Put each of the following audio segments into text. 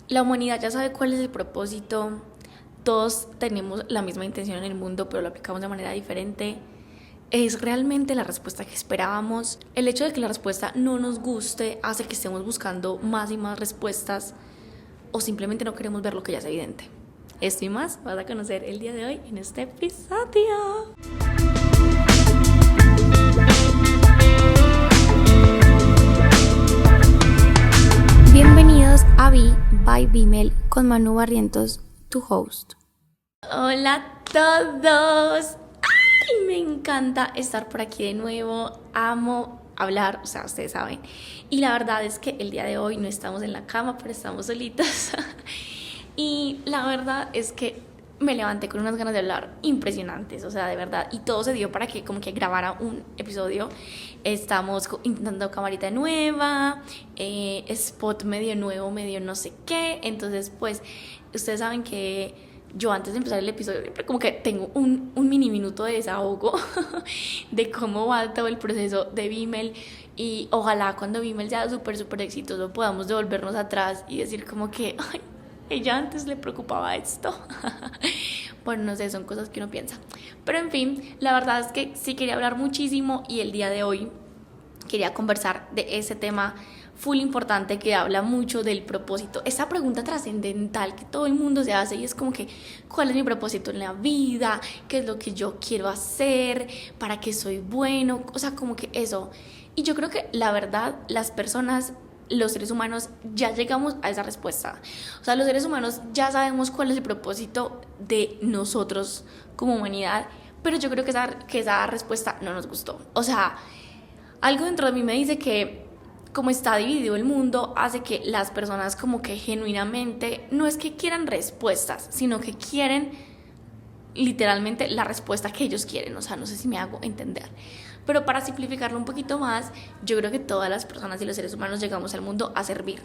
La humanidad ya sabe cuál es el propósito, todos tenemos la misma intención en el mundo, pero lo aplicamos de manera diferente. ¿Es realmente la respuesta que esperábamos? El hecho de que la respuesta no nos guste hace que estemos buscando más y más respuestas o simplemente no queremos ver lo que ya es evidente. Esto y más vas a conocer el día de hoy en este episodio. Bienvenidos a Be by Bimel con Manu Barrientos, tu host. Hola a todos. ¡Ay! Me encanta estar por aquí de nuevo. Amo hablar, o sea, ustedes saben. Y la verdad es que el día de hoy no estamos en la cama, pero estamos solitas. Y la verdad es que me levanté con unas ganas de hablar impresionantes, o sea, de verdad. Y todo se dio para que como que grabara un episodio. Estamos intentando camarita nueva, spot medio nuevo, medio no sé qué. Entonces, pues, ustedes saben que yo antes de empezar el episodio siempre como que tengo un mini minuto de desahogo de cómo va todo el proceso de Bimel. Y ojalá cuando Bimel sea súper exitoso podamos devolvernos atrás y decir como que, ay, ella antes le preocupaba esto. Bueno, no sé, son cosas que uno piensa. Pero en fin, la verdad es que sí quería hablar muchísimo y el día de hoy quería conversar de ese tema full importante que habla mucho del propósito. Esa pregunta trascendental que todo el mundo se hace y es como que, ¿cuál es mi propósito en la vida? ¿Qué es lo que yo quiero hacer? ¿Para qué soy bueno? O sea, como que eso. Y yo creo que la verdad, las personas, los seres humanos ya llegamos a esa respuesta. O sea, los seres humanos ya sabemos cuál es el propósito de nosotros como humanidad, pero yo creo que esa respuesta no nos gustó. O sea, algo dentro de mí me dice que como está dividido el mundo hace que las personas como que genuinamente no es que quieran respuestas, sino que quieren literalmente la respuesta que ellos quieren. O sea, no sé si me hago entender. Pero para simplificarlo un poquito más, yo creo que todas las personas y los seres humanos llegamos al mundo a servir.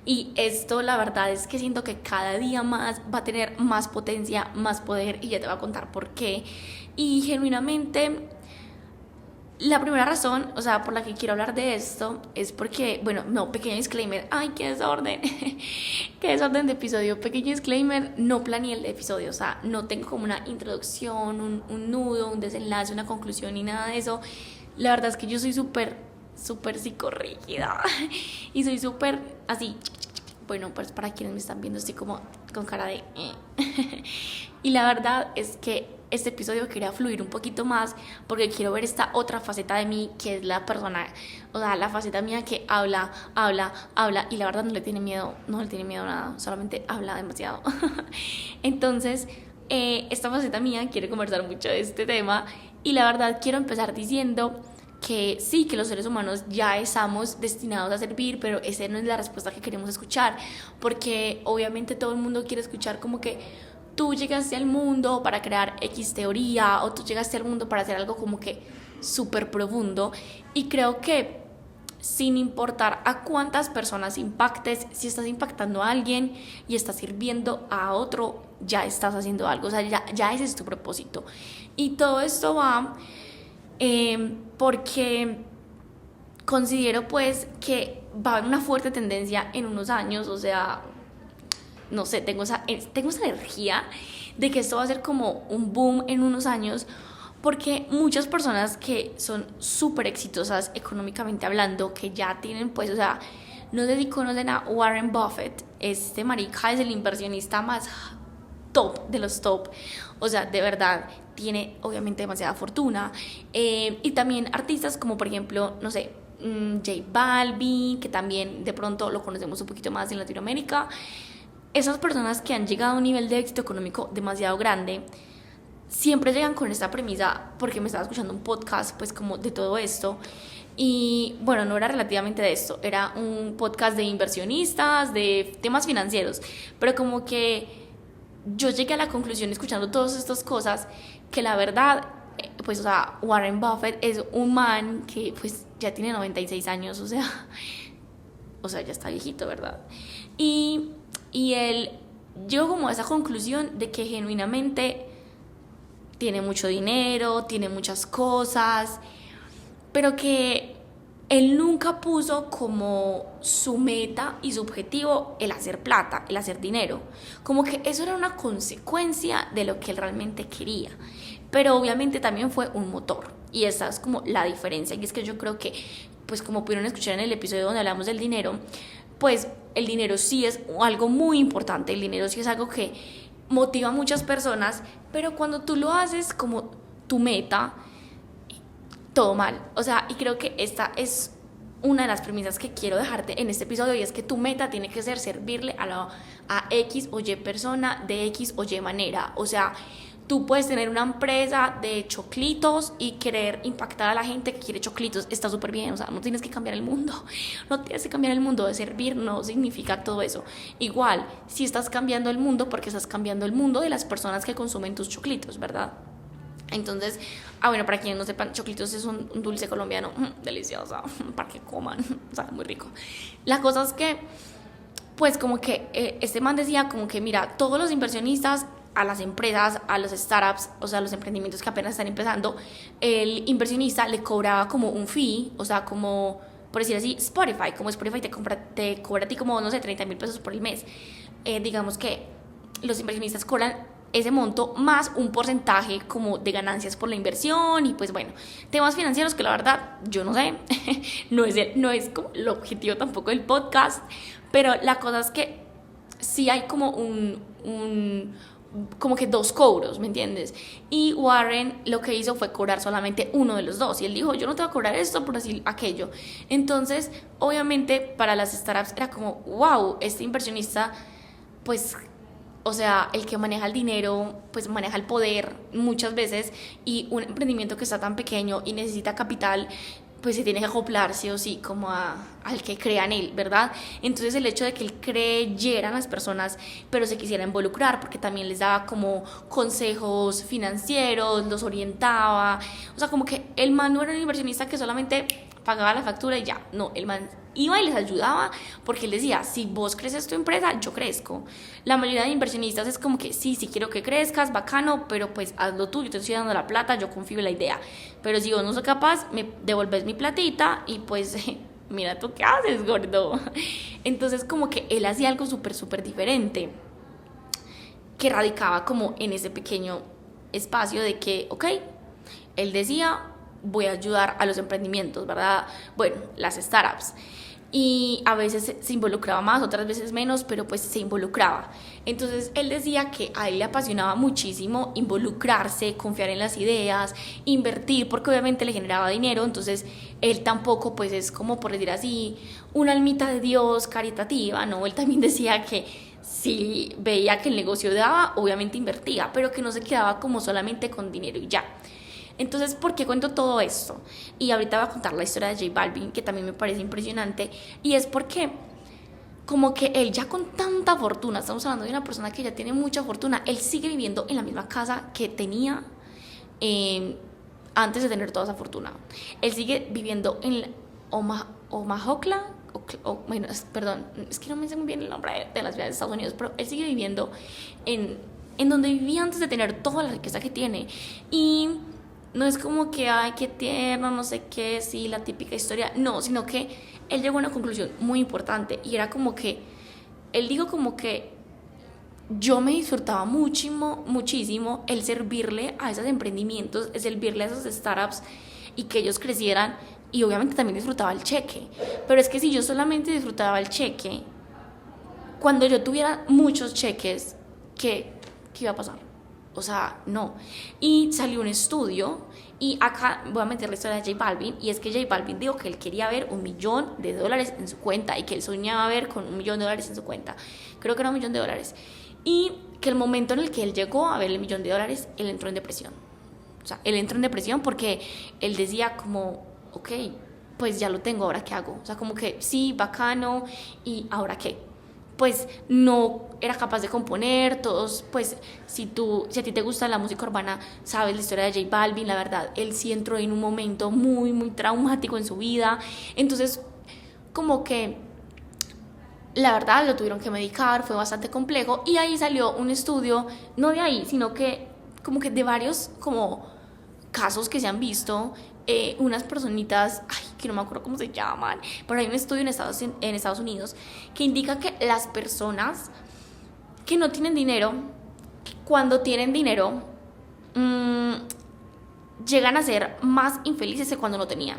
Y esto la verdad es que siento que cada día más va a tener más potencia, más poder, y ya te voy a contar por qué. Y genuinamente la primera razón, o sea, por la que quiero hablar de esto es porque, bueno, no, pequeño disclaimer, ay, qué desorden, qué desorden de episodio, pequeño disclaimer, no planeé el episodio, o sea, no tengo como una introducción, un nudo, un desenlace, una conclusión ni nada de eso. La verdad es que yo soy súper psicorrígida y soy súper así, bueno, pues para quienes me están viendo estoy como con cara de y la verdad es que este episodio quería fluir un poquito más porque quiero ver esta otra faceta de mí que es la persona, o sea, la faceta mía que habla y la verdad no le tiene miedo a nada, solamente habla demasiado. Entonces, esta faceta mía quiere conversar mucho de este tema y la verdad quiero empezar diciendo que sí, que los seres humanos ya estamos destinados a servir, pero esa no es la respuesta que queremos escuchar, porque obviamente todo el mundo quiere escuchar como que tú llegaste al mundo para crear X teoría o tú llegaste al mundo para hacer algo como que súper profundo, y creo que sin importar a cuántas personas impactes, si estás impactando a alguien y estás sirviendo a otro, ya estás haciendo algo, o sea, ya ese es tu propósito. Y todo esto va porque considero pues que va a haber una fuerte tendencia en unos años, o sea, no sé, tengo esa energía de que esto va a ser como un boom en unos años, porque muchas personas que son súper exitosas económicamente hablando, que ya tienen pues, o sea, no sé si conocen a Warren Buffett, este marica es el inversionista más top de los top, o sea, de verdad, tiene obviamente demasiada fortuna, y también artistas como por ejemplo, no sé, J Balvin, que también de pronto lo conocemos un poquito más en Latinoamérica. Esas personas que han llegado a un nivel de éxito económico demasiado grande siempre llegan con esta premisa, porque me estaba escuchando un podcast pues como de todo esto, y bueno, no era relativamente de esto, era un podcast de inversionistas, de temas financieros, pero como que yo llegué a la conclusión escuchando todas estas cosas que la verdad, pues o sea, Warren Buffett es un man que pues ya tiene 96 años, o sea ya está viejito, ¿verdad? Y él llegó como a esa conclusión de que genuinamente tiene mucho dinero, tiene muchas cosas, pero que él nunca puso como su meta y su objetivo el hacer plata, el hacer dinero. Como que eso era una consecuencia de lo que él realmente quería. Pero obviamente también fue un motor. Y esa es como la diferencia. Y es que yo creo que, pues como pudieron escuchar en el episodio donde hablamos del dinero, pues el dinero sí es algo muy importante. El dinero sí es algo que motiva a muchas personas. Pero cuando tú lo haces como tu meta, todo mal. O sea, y creo que esta es una de las premisas que quiero dejarte en este episodio, y es que tu meta tiene que ser servirle a X o Y persona de X o Y manera. O sea, tú puedes tener una empresa de choclitos y querer impactar a la gente que quiere choclitos. Está súper bien, o sea, no tienes que cambiar el mundo. No tienes que cambiar el mundo. De servir no significa todo eso. Igual, si estás cambiando el mundo, porque estás cambiando el mundo de las personas que consumen tus choclitos, ¿verdad? Entonces, bueno, para quienes no sepan, choclitos es un dulce colombiano delicioso, para que coman, o sea, muy rico. La cosa es que, pues como que este man decía como que, mira, todos los inversionistas, a las empresas, a los startups, o sea, los emprendimientos que apenas están empezando, el inversionista le cobraba como un fee, o sea, como, por decir así, Spotify, como Spotify te cobra a ti como, no sé, 30,000 pesos por el mes. Digamos que los inversionistas cobran ese monto más un porcentaje como de ganancias por la inversión. Y pues bueno, temas financieros que la verdad yo no sé, no es como el objetivo tampoco del podcast, pero la cosa es que sí hay como como que dos cobros, ¿me entiendes? Y Warren lo que hizo fue cobrar solamente uno de los dos, y él dijo, yo no te voy a cobrar esto por así aquello. Entonces obviamente para las startups era como, wow, este inversionista, pues, o sea, el que maneja el dinero, pues maneja el poder muchas veces, y un emprendimiento que está tan pequeño y necesita capital, pues se tiene que acoplar sí o sí como al que crea en él, ¿verdad? Entonces el hecho de que él creyera en las personas, pero se quisiera involucrar, porque también les daba como consejos financieros, los orientaba, o sea, como que el man no era un inversionista que solamente pagaba la factura y ya, no, el man iba y les ayudaba, porque él decía, si vos creces tu empresa, yo crezco. La mayoría de inversionistas es como que sí quiero que crezcas, bacano, pero pues hazlo tú, yo te estoy dando la plata, yo confío en la idea, pero si vos no sos capaz, me devolves mi platita y pues mira tú qué haces, gordo. Entonces como que él hacía algo súper diferente, que radicaba como en ese pequeño espacio de que, ok, él decía, voy a ayudar a los emprendimientos, ¿verdad? Bueno, las startups. Y a veces se involucraba más, otras veces menos, pero pues se involucraba. Entonces él decía que a él le apasionaba muchísimo involucrarse, confiar en las ideas, invertir, porque obviamente le generaba dinero. Entonces él tampoco, pues es como por decir así, una almita de Dios caritativa, ¿no? Él también decía que si veía que el negocio daba, obviamente invertía, pero que no se quedaba como solamente con dinero y ya. Entonces, ¿por qué cuento todo esto? Y ahorita voy a contar la historia de J Balvin, que también me parece impresionante, y es porque como que él ya con tanta fortuna, estamos hablando de una persona que ya tiene mucha fortuna, él sigue viviendo en la misma casa que tenía antes de tener toda esa fortuna. Él sigue viviendo en Omahockla, bueno, perdón, es que no me sé muy bien el nombre de las ciudades de Estados Unidos, pero él sigue viviendo en donde vivía antes de tener toda la riqueza que tiene. Y no es como que, ay, qué tierno, no sé qué, sí, la típica historia. No, sino que él llegó a una conclusión muy importante, y era como que, él dijo como que yo me disfrutaba muchísimo el servirle a esos emprendimientos, el servirle a esas startups y que ellos crecieran, y obviamente también disfrutaba el cheque. Pero es que si yo solamente disfrutaba el cheque, cuando yo tuviera muchos cheques, ¿qué iba a pasar? O sea, no. Y salió un estudio, y acá voy a meter la historia de J Balvin, y es que J Balvin dijo que él quería ver $1 millón en su cuenta, y que él soñaba ver con $1 millón en su cuenta. Creo que era $1 millón. Y que el momento en el que él llegó a ver el $1 millón, él entró en depresión. O sea, él entró en depresión porque él decía como, ok, pues ya lo tengo, ¿ahora qué hago? O sea, como que sí, bacano, ¿y ahora qué? Pues no era capaz de componer. Todos, pues si a ti te gusta la música urbana, sabes la historia de J Balvin, la verdad, él sí entró en un momento muy traumático en su vida. Entonces, como que la verdad lo tuvieron que medicar, fue bastante complejo, y ahí salió un estudio, no de ahí, sino que como que de varios como casos que se han visto, unas personitas, ay, que no me acuerdo cómo se llaman, pero hay un estudio en Estados Unidos que indica que las personas que no tienen dinero, cuando tienen dinero, llegan a ser más infelices que cuando no tenían.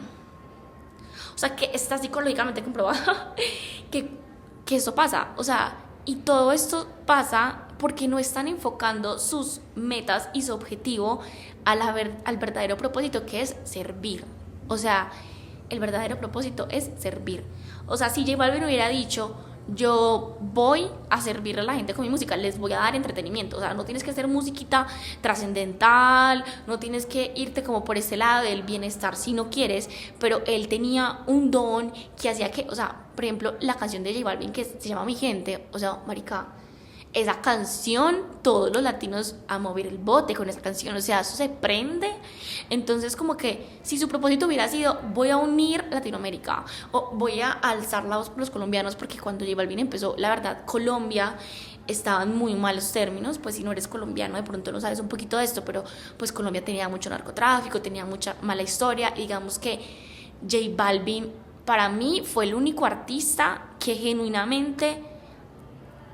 O sea, que está psicológicamente comprobado que eso pasa. O sea, y todo esto pasa porque no están enfocando sus metas y su objetivo al verdadero propósito, que es servir. O sea, el verdadero propósito es servir. O sea, si J Balvin hubiera dicho, yo voy a servirle a la gente con mi música, les voy a dar entretenimiento, o sea, no tienes que hacer musiquita trascendental, no tienes que irte como por ese lado del bienestar si no quieres, pero él tenía un don que hacía que, o sea, por ejemplo, la canción de J Balvin que se llama Mi Gente, o sea, marica, esa canción, todos los latinos a mover el bote con esa canción, o sea, eso se prende. Entonces, como que si su propósito hubiera sido, voy a unir Latinoamérica o voy a alzar la voz por los colombianos, porque cuando J Balvin empezó, la verdad, Colombia estaban muy malos términos, pues si no eres colombiano de pronto no sabes un poquito de esto, pero pues Colombia tenía mucho narcotráfico, tenía mucha mala historia, y digamos que J Balvin para mí fue el único artista que genuinamente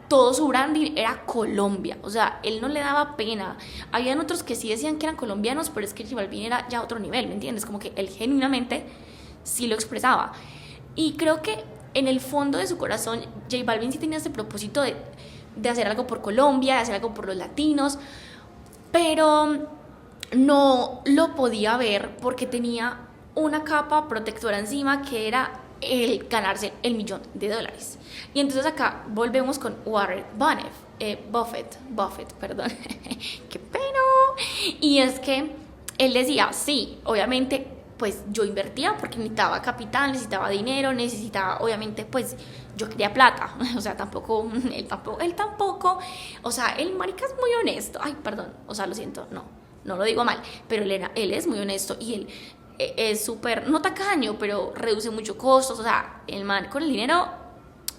todo su branding era Colombia, o sea, él no le daba pena. Habían otros que sí decían que eran colombianos, pero es que J Balvin era ya otro nivel, ¿me entiendes? Como que él genuinamente sí lo expresaba. Y creo que en el fondo de su corazón, J Balvin sí tenía ese propósito de hacer algo por Colombia, de hacer algo por los latinos, pero no lo podía ver porque tenía una capa protectora encima, que era el ganarse el $1.000.000. Y entonces acá volvemos con Warren Buffett, perdón, qué pena. Y es que él decía, sí, obviamente, pues yo invertía porque necesitaba capital, necesitaba dinero, necesitaba, obviamente, pues yo quería plata. O sea, él tampoco, o sea, el marica es muy honesto. Ay, perdón, o sea, lo siento, no lo digo mal, pero él es muy honesto y él es súper, no tacaño, pero reduce mucho costos. O sea, el man con el dinero,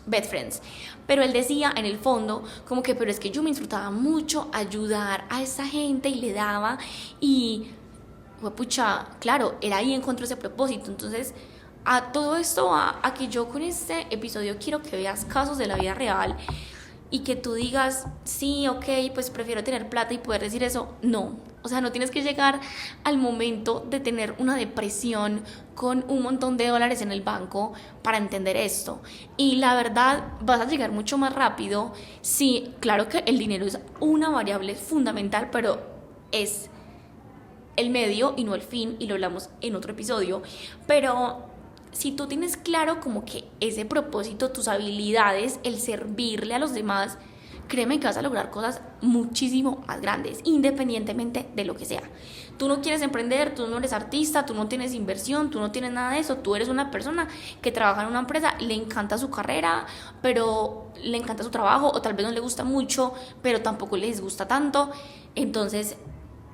best friends. Pero él decía en el fondo como que, pero es que yo me disfrutaba mucho ayudar a esa gente y le daba, y pucha, claro, él ahí encontró ese propósito. Entonces, a todo esto a que yo con este episodio quiero que veas casos de la vida real y que tú digas, sí, ok, pues prefiero tener plata y poder decir eso. No, o sea, no tienes que llegar al momento de tener una depresión con un montón de dólares en el banco para entender esto. Y la verdad, vas a llegar mucho más rápido. Sí, claro que el dinero es una variable fundamental, pero es el medio y no el fin, y lo hablamos en otro episodio. Pero si tú tienes claro como que ese propósito, tus habilidades, el servirle a los demás, créeme que vas a lograr cosas muchísimo más grandes, independientemente de lo que sea. Tú no quieres emprender, tú no eres artista, tú no tienes inversión, tú no tienes nada de eso. Tú eres una persona que trabaja en una empresa, le encanta su carrera, pero le encanta su trabajo, o tal vez no le gusta mucho, pero tampoco le disgusta tanto. Entonces,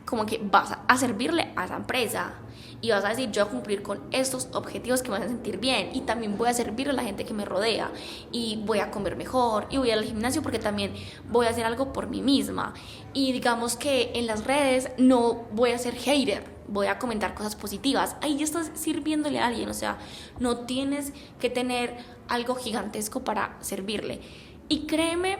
como que vas a servirle a esa empresa y vas a decir, yo voy a cumplir con estos objetivos que me hacen sentir bien, y también voy a servir a la gente que me rodea, y voy a comer mejor, y voy al gimnasio porque también voy a hacer algo por mí misma. Y digamos que en las redes no voy a ser hater, voy a comentar cosas positivas. Ahí ya estás sirviéndole a alguien. O sea, no tienes que tener algo gigantesco para servirle. Y créeme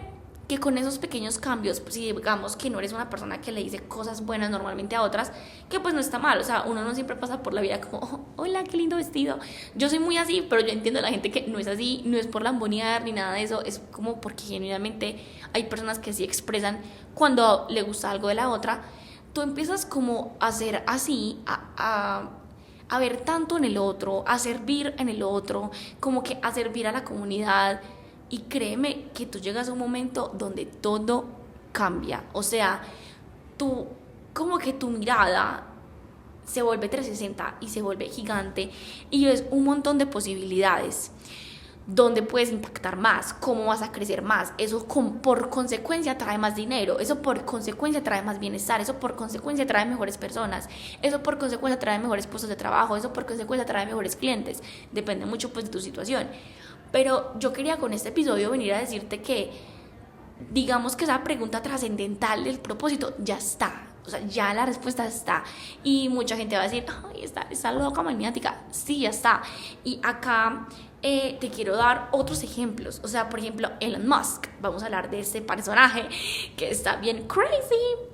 que con esos pequeños cambios, pues si digamos que no eres una persona que le dice cosas buenas normalmente a otras, que pues no está mal. O sea, uno no siempre pasa por la vida como, oh, hola, qué lindo vestido. Yo soy muy así, pero yo entiendo a la gente que no es así, no es por lambonear ni nada de eso, es como porque genuinamente hay personas que sí expresan cuando le gusta algo de la otra. Tú empiezas como a ser así, a ver tanto en el otro, a servir en el otro, como que a servir a la comunidad. Y créeme que tú llegas a un momento donde todo cambia. O sea, tú, como que tu mirada se vuelve 360 y se vuelve gigante, y ves un montón de posibilidades donde puedes impactar más, cómo vas a crecer más. Eso por consecuencia trae más dinero, eso por consecuencia trae más bienestar, eso por consecuencia trae mejores personas, eso por consecuencia trae mejores puestos de trabajo, eso por consecuencia trae mejores clientes. Depende mucho pues de tu situación. Pero yo quería con este episodio venir a decirte que, digamos que esa pregunta trascendental del propósito ya está. O sea, ya la respuesta está. Y mucha gente va a decir, ay, está loca maniática. Sí, ya está. Y acá te quiero dar otros ejemplos. O sea, por ejemplo, Elon Musk. Vamos a hablar de este personaje que está bien crazy.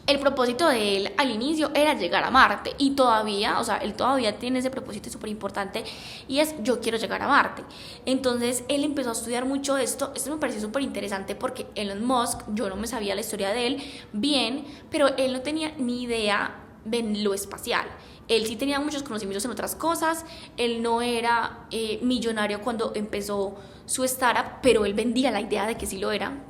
El propósito de él al inicio era llegar a Marte y todavía, o sea, él todavía tiene ese propósito súper importante y es yo quiero llegar a Marte. Entonces él empezó a estudiar mucho esto me pareció súper interesante porque Elon Musk, yo no me sabía la historia de él bien, pero él no tenía ni idea de lo espacial. Él sí tenía muchos conocimientos en otras cosas, él no era millonario cuando empezó su startup, pero él vendía la idea de que sí lo era.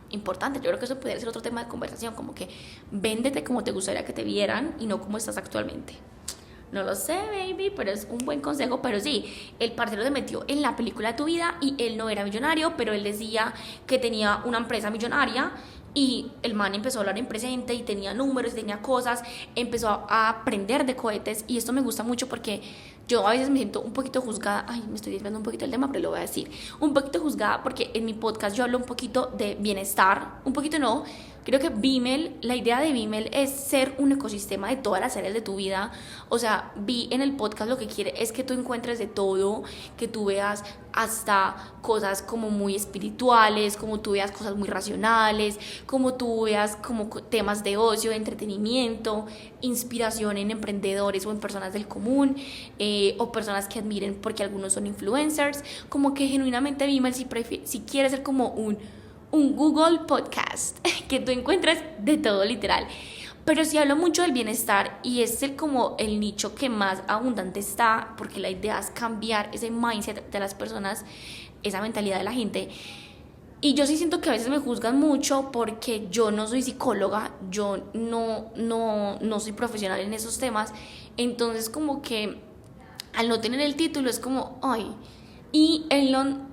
Importante, yo creo que eso podría ser otro tema de conversación, como que véndete como te gustaría que te vieran y no como estás actualmente. No lo sé, baby, pero es un buen consejo. Pero sí, el parcero se metió en la película de tu vida y él no era millonario, pero él decía que tenía una empresa millonaria y el man empezó a hablar en presente y tenía números, tenía cosas, empezó a aprender de cohetes y esto me gusta mucho porque yo a veces me siento un poquito juzgada, ay, me estoy desviando un poquito del tema, pero lo voy a decir, un poquito juzgada porque en mi podcast yo hablo un poquito de bienestar, un poquito no, creo que Vimel, la idea de Vimel es ser un ecosistema de todas las áreas de tu vida, o sea, Vi en el podcast lo que quiere es que tú encuentres de todo, que tú veas hasta cosas como muy espirituales, como tú veas cosas muy racionales, como tú veas como temas de ocio, de entretenimiento, inspiración en emprendedores o en personas del común, o personas que admiren porque algunos son influencers, como que genuinamente Vimel si quieres ser como un Google Podcast, que tú encuentres de todo literal. Pero sí hablo mucho del bienestar y es como el nicho que más abundante está, porque la idea es cambiar ese mindset de las personas, esa mentalidad de la gente. Y yo sí siento que a veces me juzgan mucho porque yo no soy psicóloga, yo no soy profesional en esos temas, entonces como que al no tener el título es como, ay, y Elon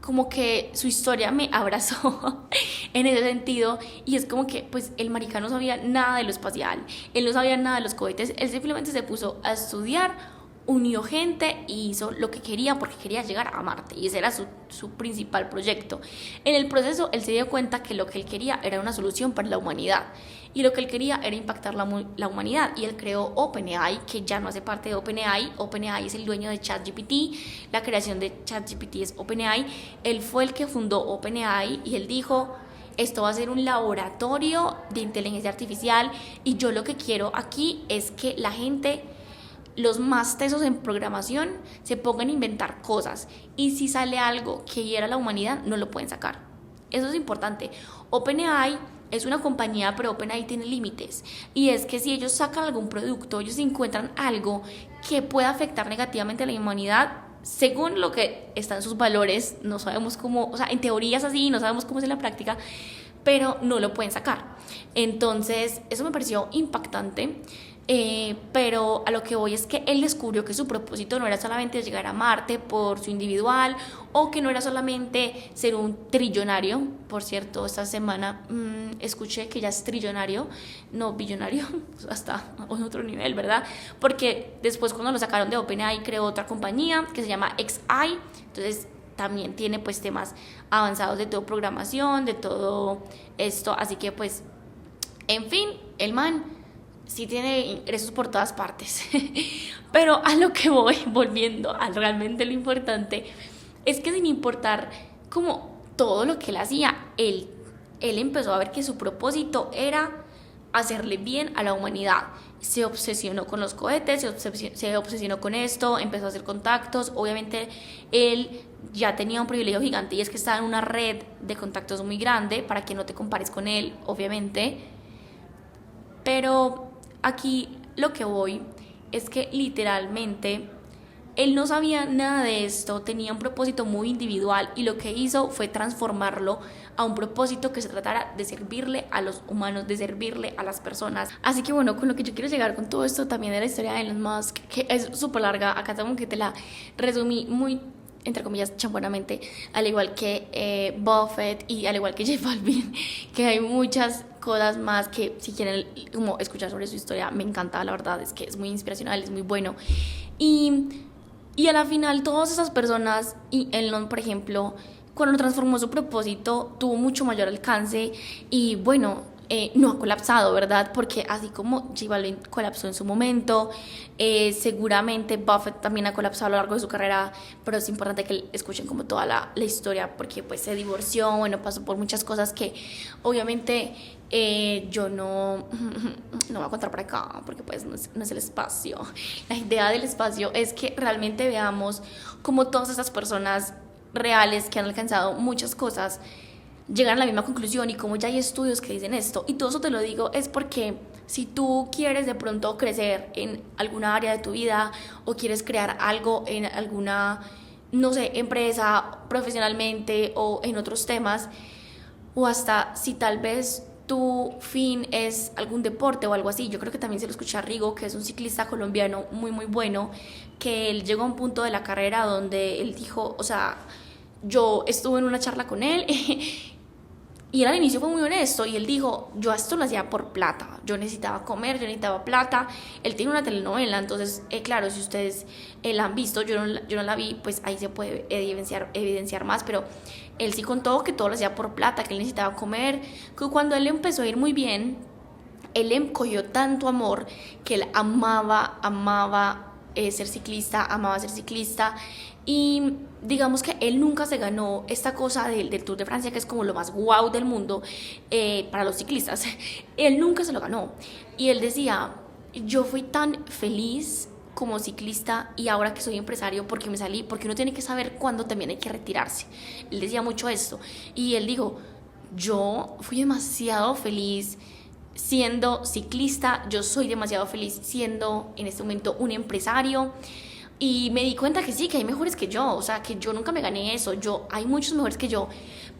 como que su historia me abrazó en ese sentido y es como que pues el marica no sabía nada de lo espacial, él no sabía nada de los cohetes, él simplemente se puso a estudiar, unió gente y hizo lo que quería porque quería llegar a Marte y ese era su principal proyecto. En el proceso él se dio cuenta que lo que él quería era una solución para la humanidad y lo que él quería era impactar la humanidad y él creó OpenAI, que ya no hace parte de OpenAI. OpenAI es el dueño de ChatGPT, la creación de ChatGPT es OpenAI. Él fue el que fundó OpenAI y él dijo, esto va a ser un laboratorio de inteligencia artificial y yo lo que quiero aquí es que la gente, los más tesos en programación, se pongan a inventar cosas y si sale algo que hiera a la humanidad no lo pueden sacar. Eso es importante. OpenAI es una compañía, pero OpenAI tiene límites y es que si ellos sacan algún producto, ellos encuentran algo que pueda afectar negativamente a la humanidad, según lo que están sus valores, no sabemos cómo, o sea, en teoría es así, no sabemos cómo es en la práctica, pero no lo pueden sacar. Entonces eso me pareció impactante. Pero a lo que voy es que él descubrió que su propósito no era solamente llegar a Marte por su individual o que no era solamente ser un trillonario. Por cierto, esta semana escuché que ya es trillonario, no billonario, hasta otro nivel, ¿verdad? Porque después cuando lo sacaron de OpenAI creó otra compañía que se llama XI, entonces también tiene pues temas avanzados de todo programación, de todo esto, así que pues, en fin, el man sí tiene ingresos por todas partes. Pero a lo que voy, volviendo a realmente lo importante, es que sin importar como todo lo que él hacía, él empezó a ver que su propósito era hacerle bien a la humanidad. Se obsesionó con los cohetes, se obsesionó con esto, empezó a hacer contactos. Obviamente él ya tenía un privilegio gigante y es que estaba en una red de contactos muy grande, para que no te compares con él, obviamente. Pero aquí lo que voy es que literalmente él no sabía nada de esto, tenía un propósito muy individual y lo que hizo fue transformarlo a un propósito que se tratara de servirle a los humanos, de servirle a las personas. Así que bueno, con lo que yo quiero llegar con todo esto también de la historia de Elon Musk, que es súper larga, acá tengo que te la resumí muy, entre comillas, champonamente, al igual que Buffett y al igual que J Balvin, que hay muchas cosas más que si quieren como escuchar sobre su historia, me encanta, la verdad es que es muy inspiracional, es muy bueno. Y a la final todas esas personas, y Elon por ejemplo, cuando transformó su propósito tuvo mucho mayor alcance y bueno, no ha colapsado, ¿verdad? Porque así como J Balvin colapsó en su momento, seguramente Buffett también ha colapsado a lo largo de su carrera, pero es importante que escuchen como toda la historia, porque pues se divorció, bueno, pasó por muchas cosas que obviamente yo no voy a contar por acá, porque pues no es el espacio. La idea del espacio es que realmente veamos como todas esas personas reales que han alcanzado muchas cosas llegan a la misma conclusión, y como ya hay estudios que dicen esto, y todo eso te lo digo es porque si tú quieres de pronto crecer en alguna área de tu vida o quieres crear algo en alguna, no sé, empresa, profesionalmente o en otros temas, o hasta si tal vez tu fin es algún deporte o algo así. Yo creo que también se lo escuché a Rigo, que es un ciclista colombiano muy muy bueno, que él llegó a un punto de la carrera donde él dijo, o sea, yo estuve en una charla con él y él al inicio fue muy honesto y él dijo, yo esto lo hacía por plata, yo necesitaba comer, yo necesitaba plata. Él tiene una telenovela, entonces claro, si ustedes la han visto, yo no la vi, pues ahí se puede evidenciar más, pero él sí contó que todo lo hacía por plata, que él necesitaba comer, que cuando él empezó a ir muy bien, él cogió tanto amor que él amaba ser ciclista, y digamos que él nunca se ganó esta cosa del Tour de Francia, que es como lo más guau del mundo para los ciclistas. Él nunca se lo ganó, y él decía, yo fui tan feliz como ciclista y ahora que soy empresario porque me salí, porque uno tiene que saber cuándo también hay que retirarse. Él decía mucho esto, y él dijo, yo fui demasiado feliz siendo ciclista, yo soy demasiado feliz siendo en este momento un empresario, y me di cuenta que sí, que hay mejores que yo, o sea, que yo nunca me gané eso, hay muchos mejores que yo,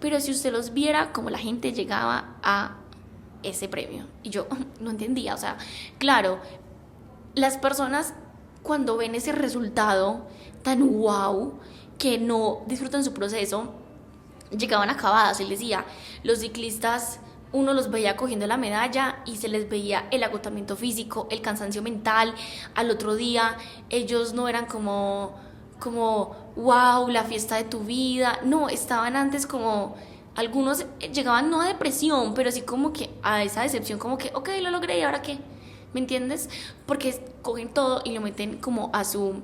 pero si usted los viera como la gente llegaba a ese premio, y yo no entendía, o sea, claro, las personas cuando ven ese resultado tan wow, que no disfrutan su proceso, llegaban acabadas. Él decía, los ciclistas uno los veía cogiendo la medalla y se les veía el agotamiento físico, el cansancio mental. Al otro día ellos no eran como wow, la fiesta de tu vida, no, estaban antes como, algunos llegaban no a depresión, pero sí como que a esa decepción, como que ok, lo logré y ahora qué, ¿me entiendes? Porque cogen todo y lo meten como a su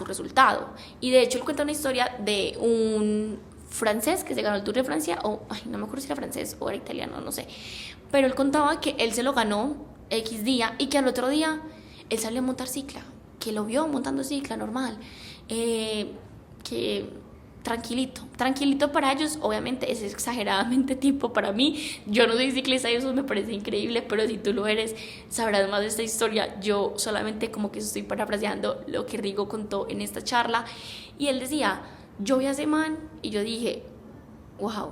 resultado. Y de hecho él cuenta una historia de un francés que se ganó el Tour de Francia, o no me acuerdo si era francés o era italiano, no sé, pero él contaba que él se lo ganó X día y que al otro día él salió a montar cicla, que lo vio montando cicla normal, que tranquilito para ellos, obviamente es exageradamente tipo para mí. Yo no soy ciclista y eso me parece increíble, pero si tú lo eres sabrás más de esta historia. Yo solamente como que estoy parafraseando lo que Rigo contó en esta charla, y él decía, yo vi a ese man y yo dije, wow,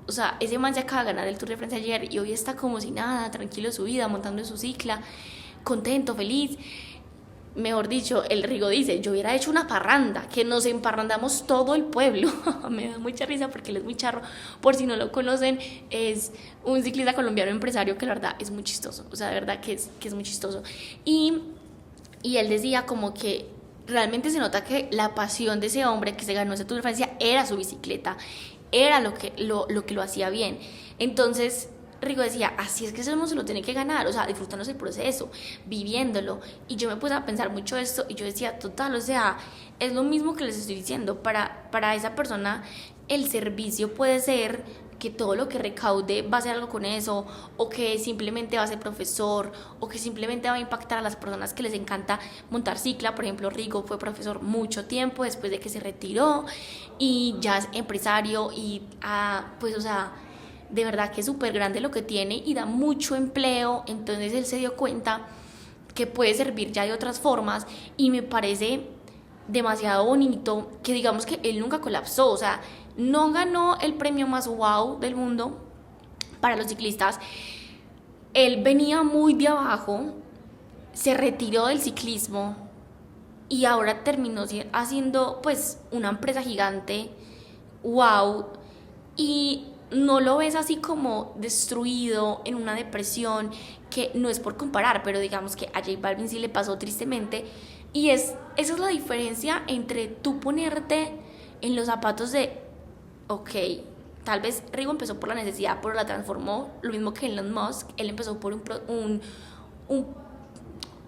o sea, ese man se acaba de ganar el Tour de Francia ayer y hoy está como si nada, tranquilo su vida, montando en su cicla, contento, feliz. Mejor dicho, el Rigo dice, yo hubiera hecho una parranda, que nos emparrandamos todo el pueblo. Me da mucha risa porque él es muy charro. Por si no lo conocen, es un ciclista colombiano empresario que la verdad es muy chistoso. O sea, de verdad que es muy chistoso. Y él decía como que realmente se nota que la pasión de ese hombre que se ganó ese Tour de Francia era su bicicleta, era lo que lo hacía bien. Entonces Rigo decía, así es que eso no se lo tiene que ganar, o sea, disfrutándose el proceso, viviéndolo. Y yo me puse a pensar mucho esto y yo decía, total, o sea, es lo mismo que les estoy diciendo, para esa persona el servicio puede ser que todo lo que recaude va a hacer algo con eso, o que simplemente va a ser profesor, o que simplemente va a impactar a las personas que les encanta montar cicla. Por ejemplo, Rigo fue profesor mucho tiempo después de que se retiró y ya es empresario y pues o sea, de verdad que es súper grande lo que tiene y da mucho empleo. Entonces él se dio cuenta que puede servir ya de otras formas, y me parece demasiado bonito que digamos que él nunca colapsó, o sea, no ganó el premio más wow del mundo para los ciclistas. Él venía muy de abajo, se retiró del ciclismo y ahora terminó haciendo pues una empresa gigante, wow, y no lo ves así como destruido en una depresión, que no es por comparar, pero digamos que a J Balvin sí le pasó tristemente. Y esa es la diferencia entre tú ponerte en los zapatos de, ok, tal vez Rigo empezó por la necesidad, pero la transformó, lo mismo que Elon Musk. Él empezó por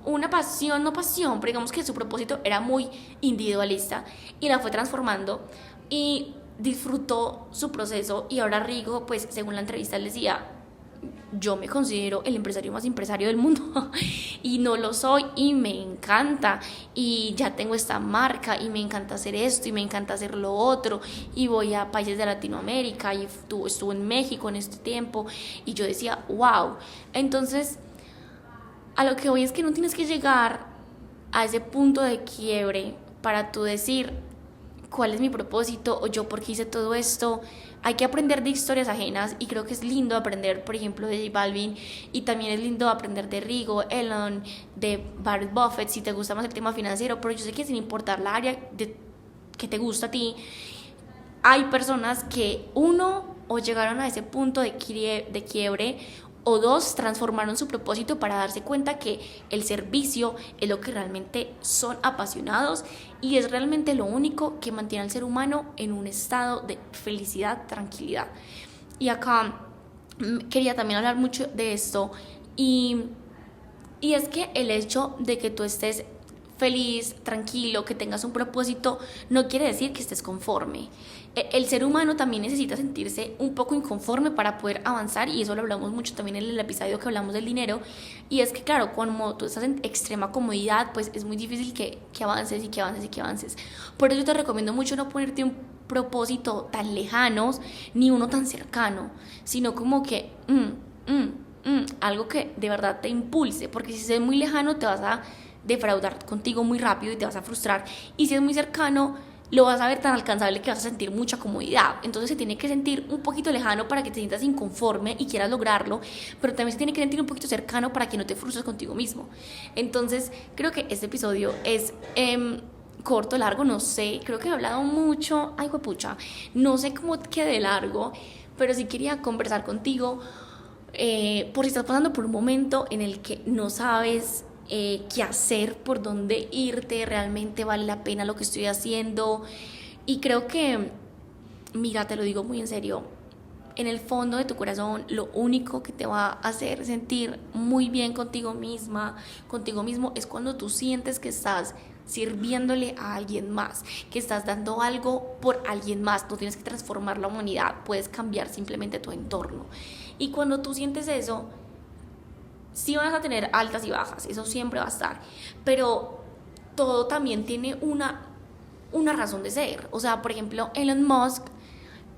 una pasión, no pasión, pero digamos que su propósito era muy individualista y la fue transformando y disfrutó su proceso. Y ahora Rigo, pues según la entrevista, él decía: yo me considero el empresario más empresario del mundo y no lo soy, y me encanta, y ya tengo esta marca, y me encanta hacer esto, y me encanta hacer lo otro, y voy a países de Latinoamérica, y estuve en México en este tiempo. Y yo decía, wow. Entonces, a lo que voy es que no tienes que llegar a ese punto de quiebre para tú decir cuál es mi propósito o yo por qué hice todo esto. Hay que aprender de historias ajenas, y creo que es lindo aprender, por ejemplo, de J Balvin, y también es lindo aprender de Rigo, Elon, de Warren Buffett, si te gusta más el tema financiero. Pero yo sé que sin importar la área que te gusta a ti, hay personas que, uno, o llegaron a ese punto de quiebre, o dos, transformaron su propósito para darse cuenta que el servicio es lo que realmente son apasionados, y es realmente lo único que mantiene al ser humano en un estado de felicidad, tranquilidad. Y acá quería también hablar mucho de esto, y es que el hecho de que tú estés feliz, tranquilo, que tengas un propósito, no quiere decir que estés conforme. El ser humano también necesita sentirse un poco inconforme para poder avanzar, y eso lo hablamos mucho también en el episodio que hablamos del dinero. Y es que claro, cuando tú estás en extrema comodidad, pues es muy difícil que avances y que avances y que avances. Por eso yo te recomiendo mucho no ponerte un propósito tan lejano ni uno tan cercano, sino como que algo que de verdad te impulse, porque si es muy lejano te vas a defraudar contigo muy rápido y te vas a frustrar, y si es muy cercano lo vas a ver tan alcanzable que vas a sentir mucha comodidad. Entonces se tiene que sentir un poquito lejano para que te sientas inconforme y quieras lograrlo, pero también se tiene que sentir un poquito cercano para que no te frustres contigo mismo. Entonces creo que este episodio es corto, largo, no sé, creo que he hablado mucho, ay huepucha, no sé cómo quede largo, pero sí quería conversar contigo, por si estás pasando por un momento en el que no sabes qué hacer, por dónde irte, realmente vale la pena lo que estoy haciendo. Y creo que, mira, te lo digo muy en serio, en el fondo de tu corazón, lo único que te va a hacer sentir muy bien contigo misma, contigo mismo, es cuando tú sientes que estás sirviéndole a alguien más, que estás dando algo por alguien más. No tienes que transformar la humanidad, puedes cambiar simplemente tu entorno. Y cuando tú sientes eso, sí vas a tener altas y bajas, eso siempre va a estar, pero todo también tiene una razón de ser. O sea, por ejemplo, Elon Musk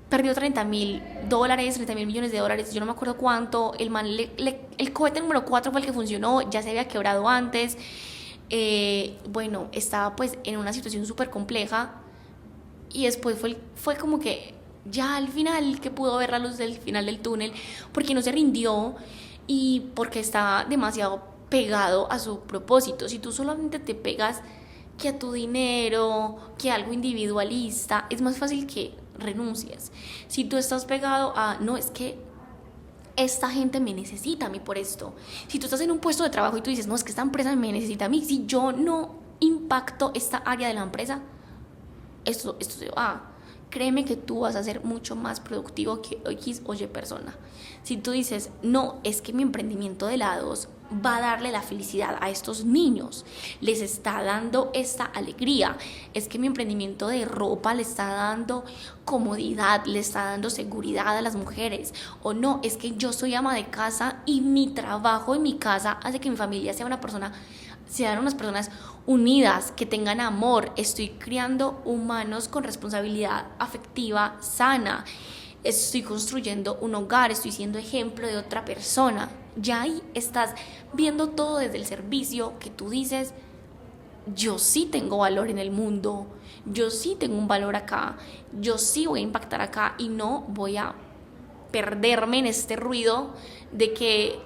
perdió $30,000, $30,000 millones, yo no me acuerdo cuánto. El man, el cohete número 4 fue el que funcionó, ya se había quebrado antes. Bueno, estaba pues en una situación súper compleja, y después fue como que ya al final que pudo ver la luz del final del túnel, porque no se rindió y porque estaba demasiado pegado a su propósito. Si tú solamente te pegas que a tu dinero, que a algo individualista, es más fácil que renuncies. Si tú estás pegado a, no, es que esta gente me necesita a mí por esto. Si tú estás en un puesto de trabajo y tú dices, no, es que esta empresa me necesita a mí, si yo no impacto esta área de la empresa, esto se va. Créeme que tú vas a ser mucho más productivo que X o Y persona. Si tú dices, no, es que mi emprendimiento de helados va a darle la felicidad a estos niños, les está dando esta alegría, es que mi emprendimiento de ropa le está dando comodidad, le está dando seguridad a las mujeres, o no, es que yo soy ama de casa y mi trabajo en mi casa hace que mi familia sean unas personas unidas, que tengan amor, estoy criando humanos con responsabilidad afectiva sana, estoy construyendo un hogar, estoy siendo ejemplo de otra persona. Ya ahí estás viendo todo desde el servicio, que tú dices, yo sí tengo valor en el mundo, yo sí tengo un valor acá, yo sí voy a impactar acá, y no voy a perderme en este ruido de que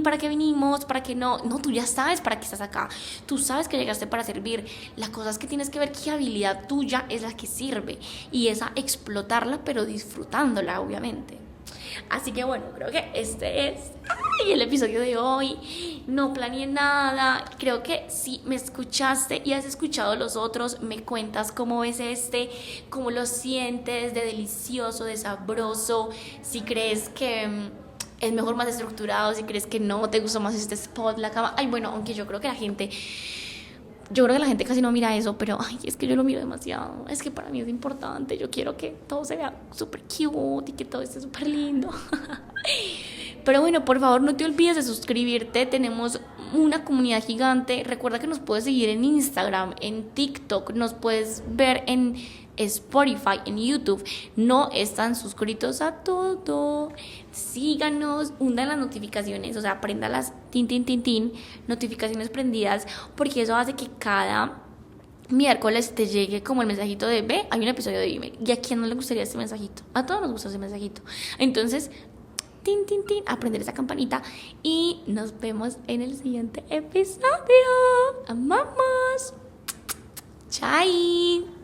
¿para qué vinimos? ¿Para qué no? No, tú ya sabes para qué estás acá. Tú sabes que llegaste para servir. La cosa es que tienes que ver qué habilidad tuya es la que sirve, y esa explotarla, pero disfrutándola, obviamente. Así que bueno, creo que este es el episodio de hoy. No planeé nada. Creo que si me escuchaste y has escuchado los otros, me cuentas cómo ves cómo lo sientes, de delicioso, de sabroso. Si crees que es mejor más estructurado, si crees que no, te gusta más este spot, la cama. Ay, bueno, aunque yo creo que la gente casi no mira eso, pero ay, es que yo lo miro demasiado. Es que para mí es importante. Yo quiero que todo se vea súper cute y que todo esté súper lindo. Pero bueno, por favor, no te olvides de suscribirte. Tenemos una comunidad gigante. Recuerda que nos puedes seguir en Instagram, en TikTok, nos puedes ver en Spotify, en YouTube. No están suscritos a todo. Síganos, hundan las notificaciones, o sea, préndalas, tin, notificaciones prendidas, porque eso hace que cada miércoles te llegue como el mensajito de ve, hay un episodio de email. ¿Y a quién no le gustaría este mensajito? A todos nos gusta ese mensajito. Entonces, tin, aprender esa campanita y nos vemos en el siguiente episodio. Amamos. Chai.